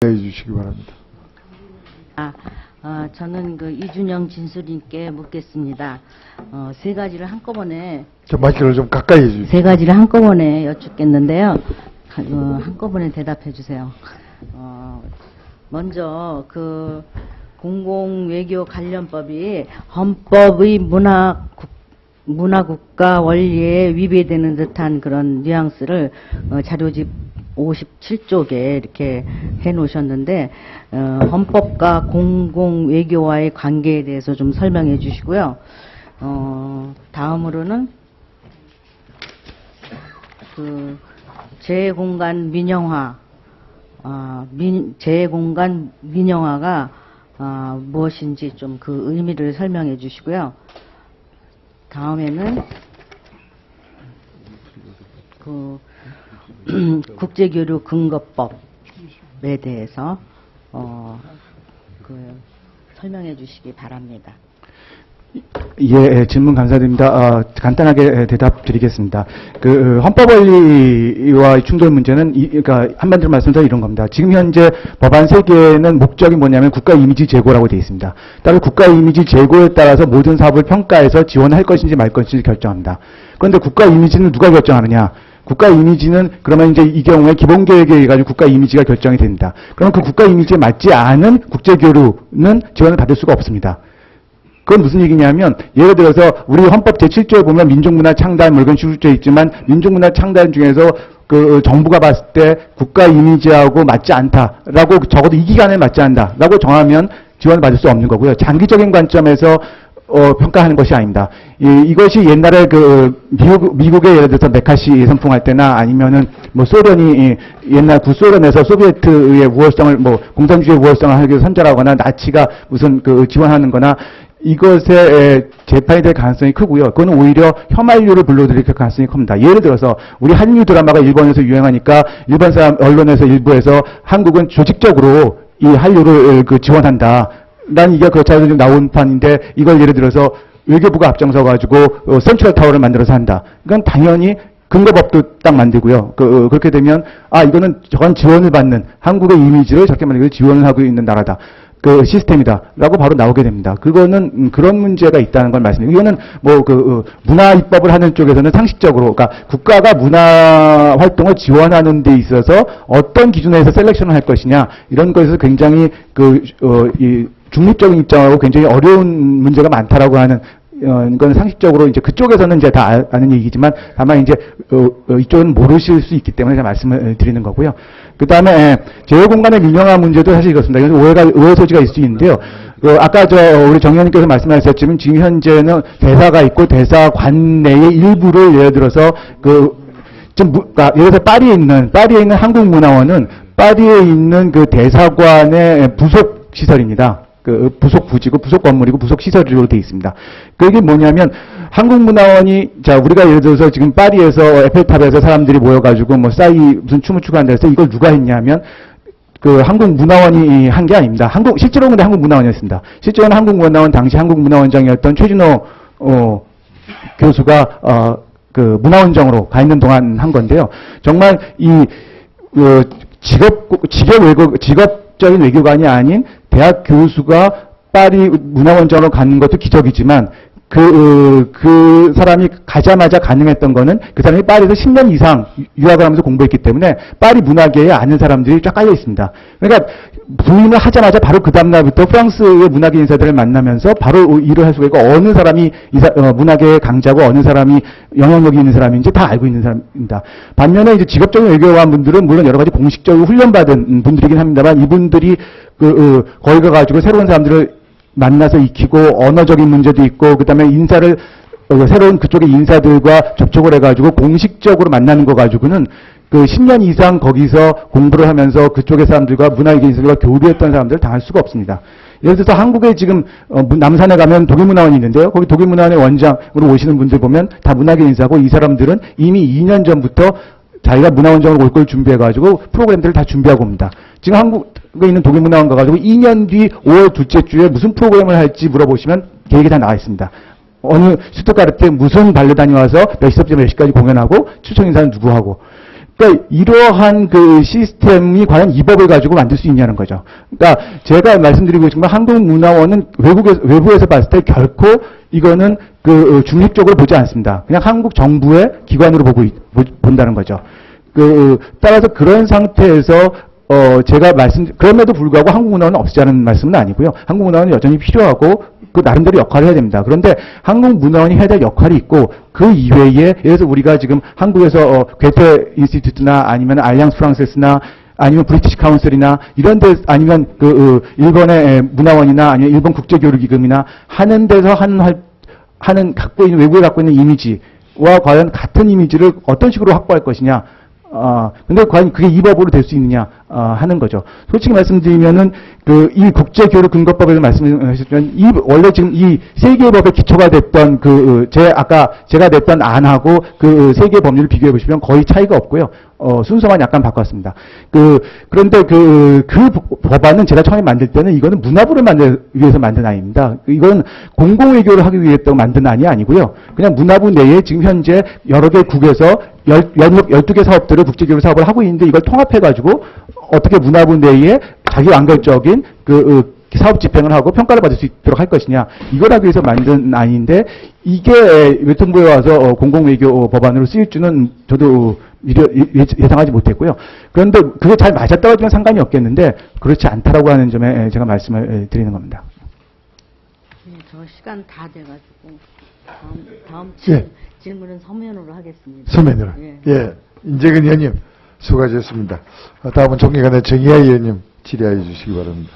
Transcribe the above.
해주시기 바랍니다. 저는 그 이준영 진수님께 묻겠습니다. 세 가지를 한꺼번에 마이크를 좀 가까이 해주세요. 세 가지를 한꺼번에 여쭙겠는데요. 한꺼번에 대답해 주세요. 먼저 그 공공외교 관련법이 헌법의 문화국가 원리에 위배되는 듯한 그런 뉘앙스를 자료집 57쪽에 이렇게 해 놓으셨는데, 헌법과 공공외교와의 관계에 대해서 좀 설명해 주시고요. 다음으로는 그 재공간 민영화, 재공간 민영화가 무엇인지 좀 그 의미를 설명해 주시고요. 다음에는 그 국제교류 근거법에 대해서 설명해 주시기 바랍니다. 예, 질문 감사드립니다. 간단하게 대답 드리겠습니다. 그 헌법 원리와 충돌 문제는 그러니까 한마디로 말씀드려 이런 겁니다. 지금 현재 법안 3개는 목적이 뭐냐면 국가 이미지 제고라고 되어 있습니다. 따라서 국가 이미지 제고에 따라서 모든 사업을 평가해서 지원할 것인지 말 것인지 결정합니다. 그런데 국가 이미지는 누가 결정하느냐? 국가 이미지는 그러면 이제 이 경우에 기본계획에 의해 가지고 국가 이미지가 결정이 됩니다. 그럼 그 국가 이미지에 맞지 않은 국제교류는 지원을 받을 수가 없습니다. 그건 무슨 얘기냐면, 예를 들어서 우리 헌법 제7조에 보면 민족문화 창단 뭐 이런 식으로 돼 있지만, 민족문화 창단 중에서 그 정부가 봤을 때 국가 이미지하고 맞지 않다라고, 적어도 이 기간에 맞지 않다라고 정하면 지원을 받을 수 없는 거고요. 장기적인 관점에서 평가하는 것이 아닙니다. 이것이 옛날에 미국의 예를 들어서 메카시 선풍할 때나 아니면은 뭐 소련이 옛날 구소련에서 소비에트의 우월성을 공산주의의 우월성을 하기 위해서 선전하거나 나치가 무슨 지원하는 거나 이것에 재판이 될 가능성이 크고요. 그건 오히려 혐한류를 불러들일 가능성이 큽니다. 예를 들어서 우리 한류 드라마가 일본에서 유행하니까 일본 사람 언론에서 일부에서 한국은 조직적으로 이 한류를 지원한다. 난 이게 그렇다고 나온 판인데 이걸 예를 들어서 외교부가 앞장서 가지고 센트럴 타워를 만들어서 한다. 이건 당연히 근거법도 딱 만들고요. 그렇게 되면 이거는 저건 지원을 받는 한국의 이미지를 저렇게 만들고 지원을 하고 있는 나라다. 그 시스템이다라고 바로 나오게 됩니다. 그거는 그런 문제가 있다는 걸 말씀드립니다. 이거는 문화 입법을 하는 쪽에서는 상식적으로, 그러니까 국가가 문화 활동을 지원하는 데 있어서 어떤 기준에서 셀렉션을 할 것이냐 이런 것에서 굉장히 이 중립적인 입장하고 굉장히 어려운 문제가 많다라고 하는 이건 상식적으로 이제 그쪽에서는 이제 다 아는 얘기지만 다만 이제 이쪽은 모르실 수 있기 때문에 제가 말씀을 드리는 거고요. 그 다음에 제휴공간의 민영화 문제도 사실 이렇습니다. 그래서 오해 소지가 있을 수 있는데요. 아까 우리 정 의원님께서 말씀하셨지만 지금 현재는 대사가 있고 대사관 내의 일부를 예를 들어서 그러니까 예를 들어서 파리에 있는 한국문화원은 파리에 있는 그 대사관의 부속 시설입니다. 부속 부지고 부속 건물이고 부속 시설로 되어 있습니다. 그게 뭐냐면 한국문화원이 우리가 예를 들어서 지금 파리에서 에펠탑에서 사람들이 모여가지고 무슨 춤을 추고 한다 해서 이걸 누가 했냐면 한국문화원이 한 게 아닙니다. 실제로는 근데 한국문화원이었습니다. 실제로는 한국문화원 당시 한국문화원장이었던 최진호 교수가 문화원장으로 가 있는 동안 한 건데요. 정말 직업적인 외교관이 아닌 대학 교수가 파리 문화원장으로 가는 것도 기적이지만 그 사람이 가자마자 가능했던 거는 그 사람이 파리에서 10년 이상 유학을 하면서 공부했기 때문에 파리 문화계에 아는 사람들이 쫙 깔려 있습니다. 그러니까 부임을 하자마자 바로 그 다음날부터 프랑스의 문화계 인사들을 만나면서 바로 일을 할 수가 있고 어느 사람이 문화계의 강자고 어느 사람이 영향력이 있는 사람인지 다 알고 있는 사람입니다. 반면에 이제 직업적인 외교관 분들은 물론 여러 가지 공식적으로 훈련받은 분들이긴 합니다만 이분들이 거기 가가지고 새로운 사람들을 만나서 익히고 언어적인 문제도 있고 그다음에 인사를 새로운 그쪽의 인사들과 접촉을 해가지고 공식적으로 만나는 거 가지고는 10년 이상 거기서 공부를 하면서 그쪽의 사람들과 문화계 인사들과 교류했던 사람들을 당할 수가 없습니다. 예를 들어서 한국에 지금 남산에 가면 독일문화원이 있는데요. 거기 독일문화원의 원장으로 오시는 분들 보면 다 문화계 인사고 이 사람들은 이미 2년 전부터 자기가 문화원장으로 올 걸 준비해가지고 프로그램들을 다 준비하고 옵니다. 지금 한국에 있는 독일문화원 가가지고 2년 뒤 5월 둘째 주에 무슨 프로그램을 할지 물어보시면 계획이 다 나와 있습니다. 어느 슈투가르트에 무슨 발레단이 와서 몇 시부터 몇 시까지 공연하고 추천 인사는 누구 하고 그러니까 이러한 그 시스템이 과연 이 법을 가지고 만들 수 있냐는 거죠. 그러니까 제가 말씀드리고 싶은 건 한국문화원은 외부에서 봤을 때 결코 이거는 그 중립적으로 보지 않습니다. 그냥 한국 정부의 기관으로 본다는 거죠. 따라서 그런 상태에서 제가 그럼에도 불구하고 한국문화원은 없애자는 말씀은 아니고요. 한국문화원은 여전히 필요하고 그 나름대로 역할을 해야 됩니다. 그런데 한국문화원이 해야 될 역할이 있고 그 이외에 예를 들어서 우리가 지금 한국에서 괴테 인스티튜트나 아니면 알리앙스 프랑세스나 아니면 브리티시 카운슬이나 이런 데 아니면 일본의 문화원이나 아니면 일본 국제교류기금이나 하는 데서 외국에 갖고 있는 이미지와 과연 같은 이미지를 어떤 식으로 확보할 것이냐. 근데 과연 그게 이 법으로 될 수 있느냐, 하는 거죠. 솔직히 말씀드리면은, 이 국제교류 근거법에서 말씀하셨지만, 원래 지금 이 세계법의 기초가 됐던 제가 냈던 안하고 세계 법률을 비교해 보시면 거의 차이가 없고요. 순서만 약간 바꿨습니다. 그런데 법안은 제가 처음에 만들 때는 이거는 문화부를 위해서 만든 안입니다. 이건 공공외교를 하기 위해 만든 안이 아니고요. 그냥 문화부 내에 지금 현재 여러 개 국에서 12개 사업들을 국제교류 사업을 하고 있는데 이걸 통합해가지고 어떻게 문화부 내에 자기 완결적인 사업 집행을 하고 평가를 받을 수 있도록 할 것이냐. 이걸 하기 위해서 만든 안인데 이게 외통부에 와서 공공외교 법안으로 쓰일 줄은 저도 예상하지 못했고요. 그런데 그게 잘 맞았다고 하지만 상관이 없겠는데 그렇지 않다라고 하는 점에 제가 말씀을 드리는 겁니다. 네, 저 시간 다 돼가지고 다음 예. 질문은 서면으로 하겠습니다. 서면으로. 예. 인재근 의원님 수고하셨습니다. 다음은 존경하는 정의아 의원님 질의해 주시기 바랍니다.